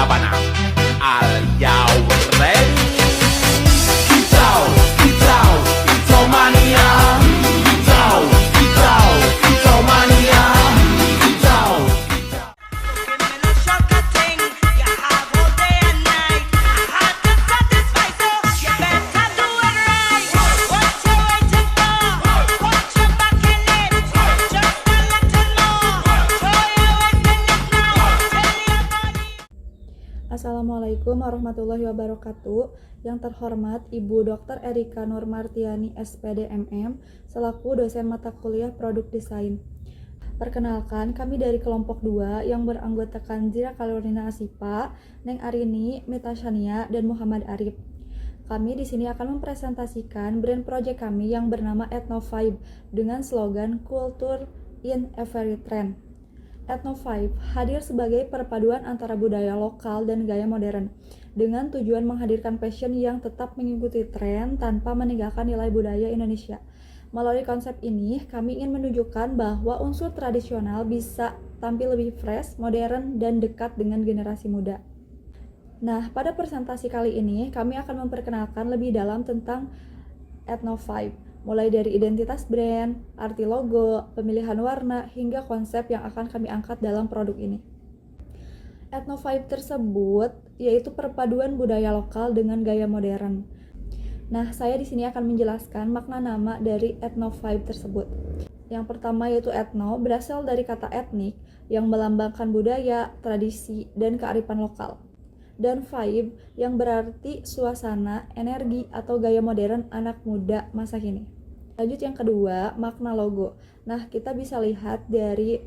Sabana. Are you ready? Kicau, kicau, kicau mania. Kicau, kicau, kicau mania. Kicau, kicau. Assalamualaikum warahmatullahi wabarakatuh. Yang terhormat Ibu Dr. Erika Nurmartiani SPD MM selaku dosen mata kuliah Produk Desain. Perkenalkan, kami dari kelompok 2 yang beranggotakan Zira Kalorina Asipa, Neng Arini, Mita Shania, dan Muhammad Arif. Kami di sini akan mempresentasikan brand project kami yang bernama Ethno Vibe dengan slogan Culture in Every Trend. Ethno Vibe hadir sebagai perpaduan antara budaya lokal dan gaya modern, dengan tujuan menghadirkan fashion yang tetap mengikuti tren tanpa meninggalkan nilai budaya Indonesia. Melalui konsep ini, kami ingin menunjukkan bahwa unsur tradisional bisa tampil lebih fresh, modern, dan dekat dengan generasi muda. Nah, pada presentasi kali ini, kami akan memperkenalkan lebih dalam tentang Ethno Vibe, mulai dari identitas brand, arti logo, pemilihan warna, hingga konsep yang akan kami angkat dalam produk ini. Ethno Vibe tersebut yaitu perpaduan budaya lokal dengan gaya modern. Nah, saya di sini akan menjelaskan makna nama dari Ethno Vibe tersebut. Yang pertama yaitu ethno berasal dari kata etnik yang melambangkan budaya, tradisi, dan kearifan lokal. Dan vibe yang berarti suasana, energi, atau gaya modern anak muda masa kini. Lanjut yang kedua, makna logo. Nah, kita bisa lihat dari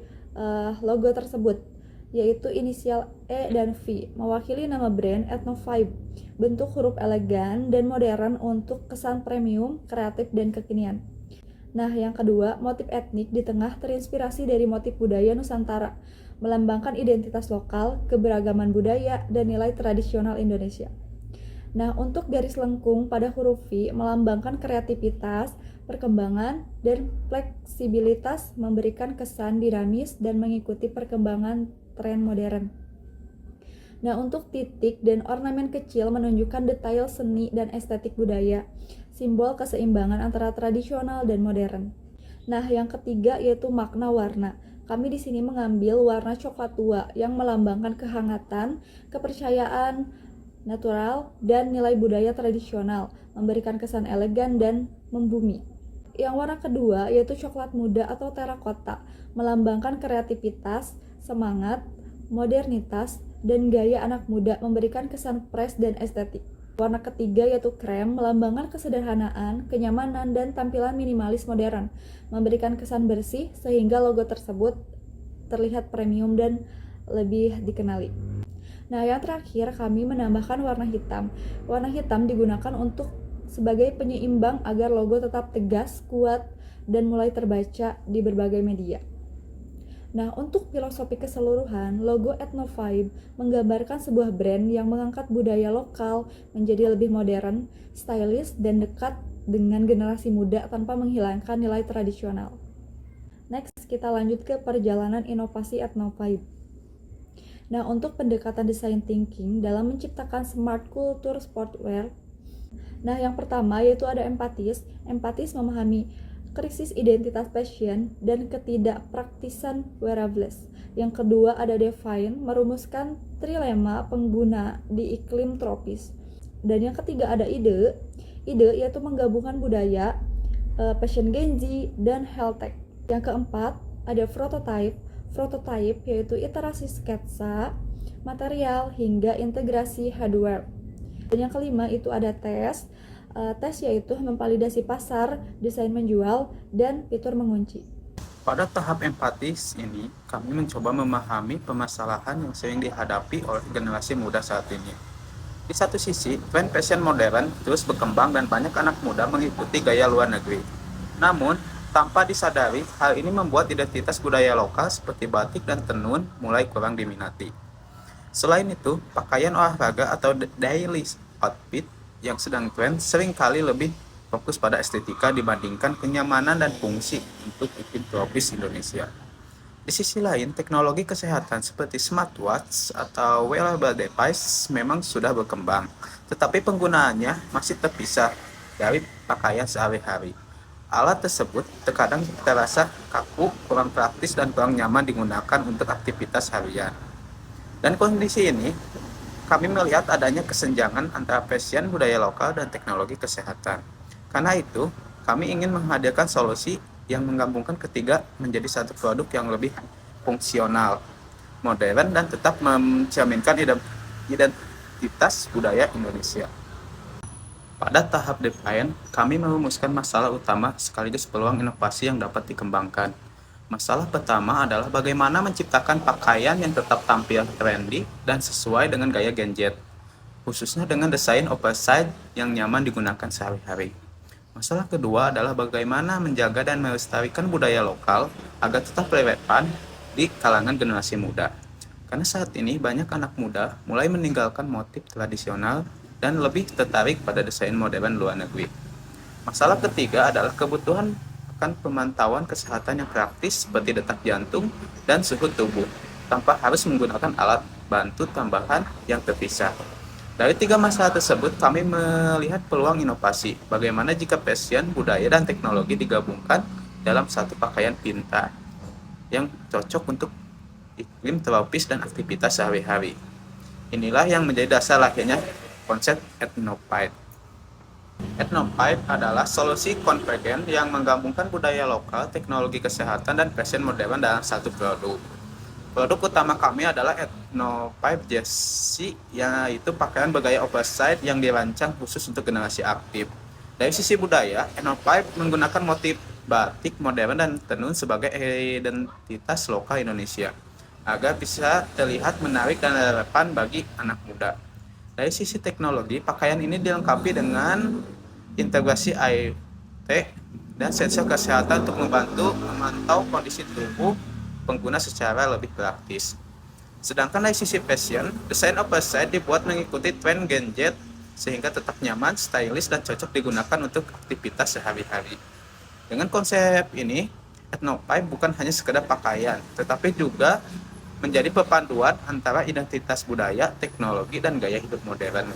logo tersebut, yaitu inisial E dan V, mewakili nama brand Ethno Vibe. Bentuk huruf elegan dan modern untuk kesan premium, kreatif, dan kekinian. Nah, yang kedua, motif etnik di tengah terinspirasi dari motif budaya Nusantara, melambangkan identitas lokal, keberagaman budaya, dan nilai tradisional Indonesia. Nah, untuk garis lengkung pada huruf V melambangkan kreativitas, perkembangan, dan fleksibilitas, memberikan kesan dinamis dan mengikuti perkembangan tren modern. Nah, untuk titik dan ornamen kecil menunjukkan detail seni dan estetik budaya, simbol keseimbangan antara tradisional dan modern. Nah, yang ketiga yaitu makna warna. Kami di sini mengambil warna coklat tua yang melambangkan kehangatan, kepercayaan natural, dan nilai budaya tradisional, memberikan kesan elegan dan membumi. Yang warna kedua yaitu coklat muda atau terakota, melambangkan kreativitas, semangat, modernitas, dan gaya anak muda, memberikan kesan fresh dan estetik. Warna ketiga yaitu krem, melambangkan kesederhanaan, kenyamanan, dan tampilan minimalis modern, memberikan kesan bersih sehingga logo tersebut terlihat premium dan lebih dikenali. Nah, yang terakhir kami menambahkan warna hitam. Warna hitam digunakan untuk sebagai penyeimbang agar logo tetap tegas, kuat, dan mulai terbaca di berbagai media. Nah, untuk filosofi keseluruhan, logo Ethno Vibe menggambarkan sebuah brand yang mengangkat budaya lokal menjadi lebih modern, stylish, dan dekat dengan generasi muda tanpa menghilangkan nilai tradisional. Next, kita lanjut ke perjalanan inovasi Ethno Vibe. Nah, untuk pendekatan design thinking dalam menciptakan smart culture sportwear, nah yang pertama yaitu ada empatis. Empatis memahami krisis identitas fashion dan ketidakpraktisan wearables. Yang kedua ada define, merumuskan trilema pengguna di iklim tropis. Dan yang ketiga ada ide yaitu menggabungkan budaya, fashion Gen Z, dan health tech. Yang keempat ada prototype yaitu iterasi sketsa, material, hingga integrasi hardware. Dan yang kelima itu ada tes yaitu memvalidasi pasar, desain menjual, dan fitur mengunci. Pada tahap empatis ini, kami mencoba memahami permasalahan yang sering dihadapi oleh generasi muda saat ini. Di satu sisi, tren fashion modern terus berkembang dan banyak anak muda mengikuti gaya luar negeri. Namun, tanpa disadari, hal ini membuat identitas budaya lokal seperti batik dan tenun mulai kurang diminati. Selain itu, pakaian olahraga atau daily outfit yang sedang tren seringkali lebih fokus pada estetika dibandingkan kenyamanan dan fungsi untuk iklim tropis Indonesia. Di sisi lain, teknologi kesehatan seperti smartwatch atau wearable device memang sudah berkembang, tetapi penggunaannya masih terpisah dari pakaian sehari-hari. Alat tersebut terkadang terasa kaku, kurang praktis, dan kurang nyaman digunakan untuk aktivitas harian. Dan kondisi ini, kami melihat adanya kesenjangan antara fashion budaya lokal dan teknologi kesehatan. Karena itu, kami ingin menghadirkan solusi yang menggabungkan ketiga menjadi satu produk yang lebih fungsional, modern, dan tetap mencerminkan identitas budaya Indonesia. Pada tahap desain, kami merumuskan masalah utama sekaligus peluang inovasi yang dapat dikembangkan. Masalah pertama adalah bagaimana menciptakan pakaian yang tetap tampil trendy dan sesuai dengan gaya Gen Z, khususnya dengan desain oversize yang nyaman digunakan sehari-hari. Masalah kedua adalah bagaimana menjaga dan melestarikan budaya lokal agar tetap relevan di kalangan generasi muda. Karena saat ini banyak anak muda mulai meninggalkan motif tradisional dan lebih tertarik pada desain modern luar negeri. Masalah ketiga adalah kebutuhan akan pemantauan kesehatan yang praktis seperti detak jantung dan suhu tubuh, tanpa harus menggunakan alat bantu tambahan yang terpisah. Dari tiga masalah tersebut, kami melihat peluang inovasi. Bagaimana jika fashion, budaya, dan teknologi digabungkan dalam satu pakaian pintar yang cocok untuk iklim tropis dan aktivitas sehari-hari. Inilah yang menjadi dasar lahirnya konsep Ethnopipe. Ethnopipe adalah solusi konvergen yang menggabungkan budaya lokal, teknologi kesehatan, dan fashion modern dalam satu produk. Produk utama kami adalah Ethnopipe Jersey, yaitu pakaian bergaya oversize yang dirancang khusus untuk generasi aktif. Dari sisi budaya, Ethnopipe menggunakan motif batik modern dan tenun sebagai identitas lokal Indonesia, agar bisa terlihat menarik dan relevan bagi anak muda. Dari sisi teknologi, pakaian ini dilengkapi dengan integrasi IoT dan sensor kesehatan untuk membantu memantau kondisi tubuh pengguna secara lebih praktis. Sedangkan dari sisi fashion, desain oversize dibuat mengikuti tren Gen Z sehingga tetap nyaman, stylish, dan cocok digunakan untuk aktivitas sehari-hari. Dengan konsep ini, Ethnopipe bukan hanya sekedar pakaian, tetapi juga menjadi perpaduan antara identitas budaya, teknologi, dan gaya hidup modern.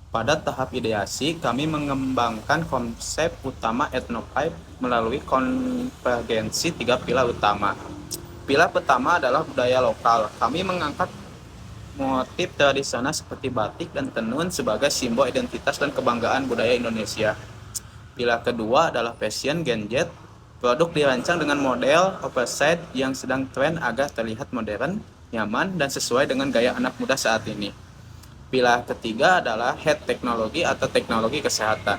Pada tahap ideasi, kami mengembangkan konsep utama Ethnopipe melalui konvergensi tiga pilar utama. Pilar pertama adalah budaya lokal. Kami mengangkat motif tradisional seperti batik dan tenun sebagai simbol identitas dan kebanggaan budaya Indonesia. Pilar kedua adalah fashion Gen Z. Produk dirancang dengan model oversize yang sedang tren agar terlihat modern, nyaman, dan sesuai dengan gaya anak muda saat ini. Pilar ketiga adalah health teknologi atau teknologi kesehatan.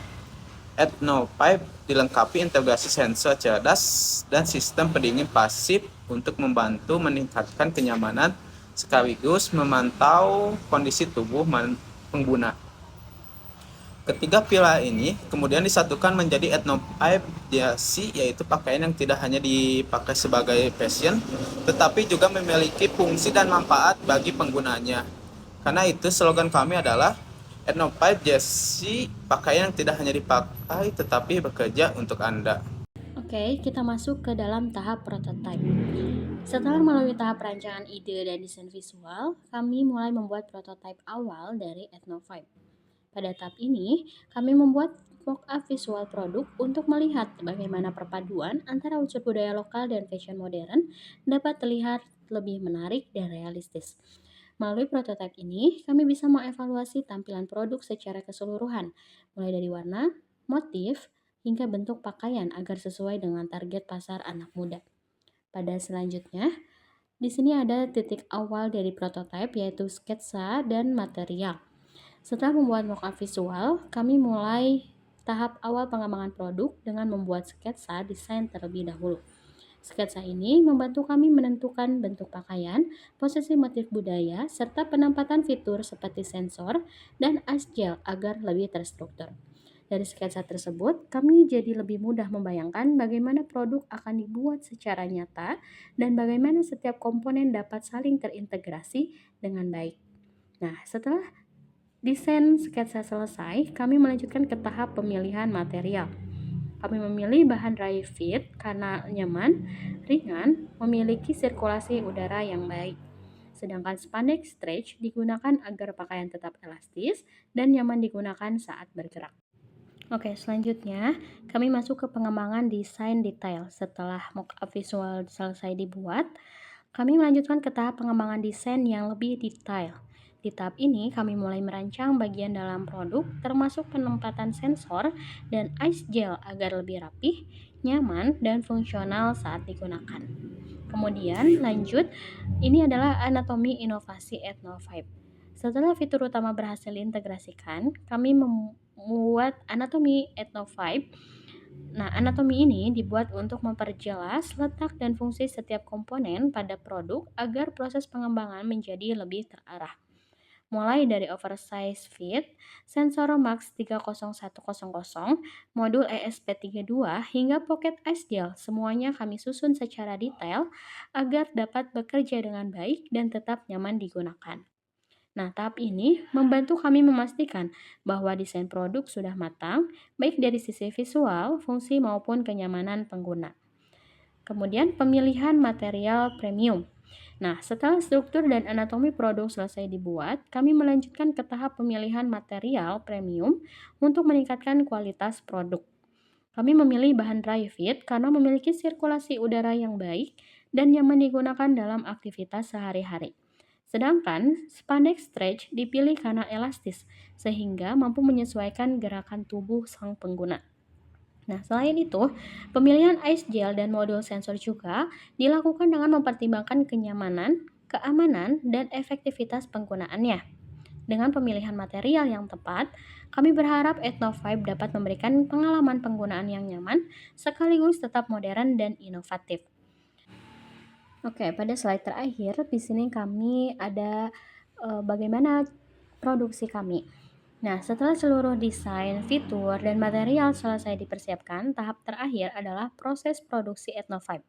Ethnopipe dilengkapi integrasi sensor cerdas dan sistem pendingin pasif untuk membantu meningkatkan kenyamanan sekaligus memantau kondisi tubuh pengguna. Ketiga pilar ini kemudian disatukan menjadi Ethnopipe Jersey, yaitu pakaian yang tidak hanya dipakai sebagai fashion, tetapi juga memiliki fungsi dan manfaat bagi penggunanya. Karena itu slogan kami adalah Ethnopipe Jersey, pakaian yang tidak hanya dipakai tetapi bekerja untuk Anda. Oke, kita masuk ke dalam tahap prototype. Setelah melalui tahap perancangan ide dan desain visual, kami mulai membuat prototipe awal dari Ethnopipe. Pada tahap ini, kami membuat mock-up visual produk untuk melihat bagaimana perpaduan antara unsur budaya lokal dan fashion modern dapat terlihat lebih menarik dan realistis. Melalui prototipe ini, kami bisa mengevaluasi tampilan produk secara keseluruhan, mulai dari warna, motif, hingga bentuk pakaian agar sesuai dengan target pasar anak muda. Pada selanjutnya, di sini ada titik awal dari prototipe yaitu sketsa dan material. Setelah membuat mock-up visual, kami mulai tahap awal pengembangan produk dengan membuat sketsa desain terlebih dahulu. Sketsa ini membantu kami menentukan bentuk pakaian, posisi motif budaya, serta penempatan fitur seperti sensor dan asgel agar lebih terstruktur. Dari sketsa tersebut, kami jadi lebih mudah membayangkan bagaimana produk akan dibuat secara nyata dan bagaimana setiap komponen dapat saling terintegrasi dengan baik. Nah, setelah desain sketsa selesai, kami melanjutkan ke tahap pemilihan material. Kami memilih bahan dry fit karena nyaman, ringan, memiliki sirkulasi udara yang baik. Sedangkan spandex stretch digunakan agar pakaian tetap elastis dan nyaman digunakan saat bergerak. Oke, selanjutnya kami masuk ke pengembangan desain detail. Setelah mockup visual selesai dibuat, kami melanjutkan ke tahap pengembangan desain yang lebih detail. Di tahap ini, kami mulai merancang bagian dalam produk, termasuk penempatan sensor dan ice gel agar lebih rapih, nyaman, dan fungsional saat digunakan. Kemudian, lanjut, ini adalah anatomi inovasi Ethno 5. Setelah fitur utama berhasil diintegrasikan, kami membuat anatomi Ethno 5. Nah, anatomi ini dibuat untuk memperjelas letak dan fungsi setiap komponen pada produk agar proses pengembangan menjadi lebih terarah. Mulai dari oversize fit, sensor Max 30100, modul ESP32, hingga pocket ice gel, semuanya kami susun secara detail agar dapat bekerja dengan baik dan tetap nyaman digunakan. Nah, tahap ini membantu kami memastikan bahwa desain produk sudah matang, baik dari sisi visual, fungsi, maupun kenyamanan pengguna. Kemudian, pemilihan material premium. Nah, setelah struktur dan anatomi produk selesai dibuat, kami melanjutkan ke tahap pemilihan material premium untuk meningkatkan kualitas produk. Kami memilih bahan dry fit karena memiliki sirkulasi udara yang baik dan nyaman digunakan dalam aktivitas sehari-hari. Sedangkan spandex stretch dipilih karena elastis, sehingga mampu menyesuaikan gerakan tubuh sang pengguna. Nah, selain itu, pemilihan ice gel dan modul sensor juga dilakukan dengan mempertimbangkan kenyamanan, keamanan, dan efektivitas penggunaannya. Dengan pemilihan material yang tepat, kami berharap Ethno 5 dapat memberikan pengalaman penggunaan yang nyaman, sekaligus tetap modern dan inovatif. Oke, pada slide terakhir, di sini kami ada bagaimana produksi kami. Nah, setelah seluruh desain, fitur, dan material selesai dipersiapkan, tahap terakhir adalah proses produksi Ethno 5.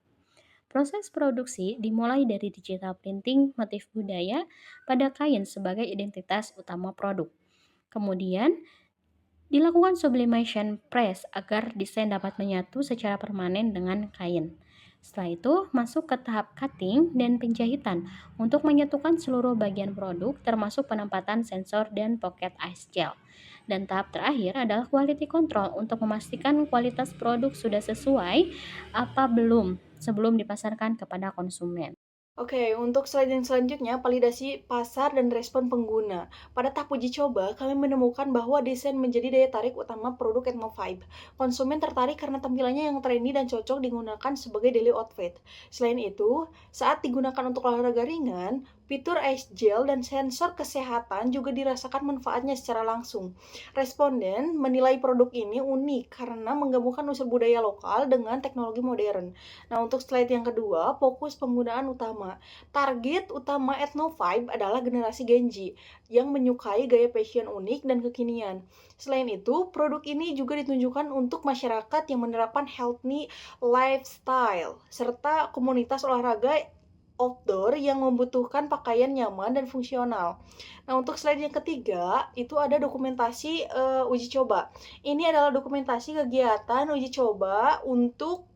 Proses produksi dimulai dari digital printing motif budaya pada kain sebagai identitas utama produk. Kemudian, dilakukan sublimation press agar desain dapat menyatu secara permanen dengan kain. Setelah itu, masuk ke tahap cutting dan penjahitan untuk menyatukan seluruh bagian produk termasuk penempatan sensor dan pocket ice gel. Dan tahap terakhir adalah quality control untuk memastikan kualitas produk sudah sesuai apa belum sebelum dipasarkan kepada konsumen. Oke, untuk slide yang selanjutnya, validasi pasar dan respon pengguna. Pada tahap uji coba, kami menemukan bahwa desain menjadi daya tarik utama produk Ethno 5. Konsumen tertarik karena tampilannya yang trendy dan cocok digunakan sebagai daily outfit. Selain itu, saat digunakan untuk olahraga ringan, fitur ice gel dan sensor kesehatan juga dirasakan manfaatnya secara langsung. Responden menilai produk ini unik karena menggabungkan unsur budaya lokal dengan teknologi modern. Nah, untuk slide yang kedua, fokus penggunaan utama. Target utama Ethno 5 adalah generasi Gen Z yang menyukai gaya fashion unik dan kekinian. Selain itu, produk ini juga ditunjukkan untuk masyarakat yang menerapkan healthy lifestyle serta komunitas olahraga outdoor yang membutuhkan pakaian nyaman dan fungsional. Nah, untuk slide yang ketiga, itu ada dokumentasi uji coba. Ini adalah dokumentasi kegiatan uji coba untuk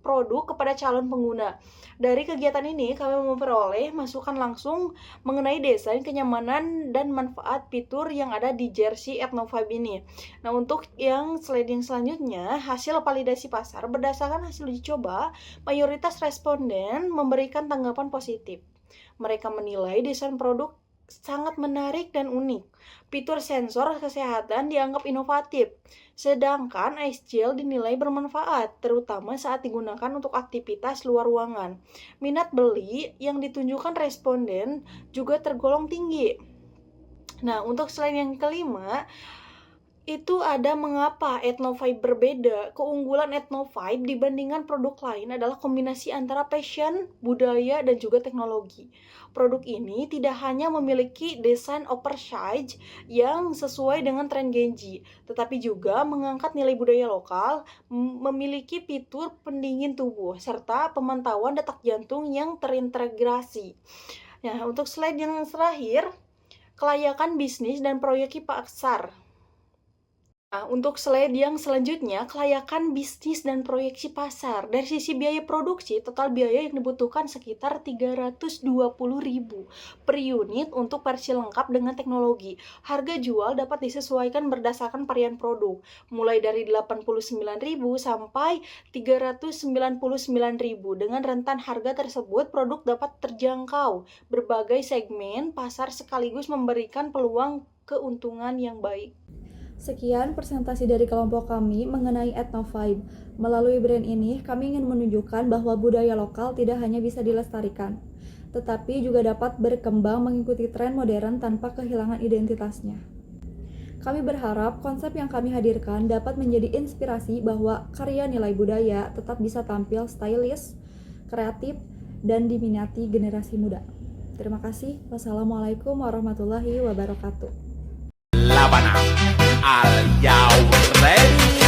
produk kepada calon pengguna. Dari kegiatan ini, kami memperoleh masukan langsung mengenai desain, kenyamanan, dan manfaat fitur yang ada di jersey Ethno 5 ini. Nah, untuk yang slide yang selanjutnya, hasil validasi pasar berdasarkan hasil uji coba, mayoritas responden memberikan tanggapan positif. Mereka menilai desain produk sangat menarik dan unik. Fitur sensor kesehatan dianggap inovatif, sedangkan ice gel dinilai bermanfaat, terutama saat digunakan untuk aktivitas luar ruangan. Minat beli yang ditunjukkan responden juga tergolong tinggi. Nah, untuk slide yang kelima, itu ada mengapa Ethno 5 berbeda. Keunggulan Ethno 5 dibandingkan produk lain adalah kombinasi antara fashion, budaya, dan juga teknologi. Produk ini tidak hanya memiliki desain oversize yang sesuai dengan tren Gen Z, tetapi juga mengangkat nilai budaya lokal, memiliki fitur pendingin tubuh, serta pemantauan detak jantung yang terintegrasi. Nah, untuk slide yang terakhir, kelayakan bisnis dan proyeksi pasar. Nah, untuk slide yang selanjutnya, kelayakan bisnis dan proyeksi pasar. Dari sisi biaya produksi, total biaya yang dibutuhkan sekitar 320.000 per unit untuk versi lengkap dengan teknologi. Harga jual dapat disesuaikan berdasarkan varian produk, mulai dari 89.000 sampai 399.000. Dengan rentan harga tersebut, produk dapat terjangkau berbagai segmen pasar sekaligus memberikan peluang keuntungan yang baik. Sekian presentasi dari kelompok kami mengenai Ethnovibe. Melalui brand ini, kami ingin menunjukkan bahwa budaya lokal tidak hanya bisa dilestarikan, tetapi juga dapat berkembang mengikuti tren modern tanpa kehilangan identitasnya. Kami berharap konsep yang kami hadirkan dapat menjadi inspirasi bahwa karya nilai budaya tetap bisa tampil stylish, kreatif, dan diminati generasi muda. Terima kasih. Wassalamualaikum warahmatullahi wabarakatuh. Labana. Are you ready?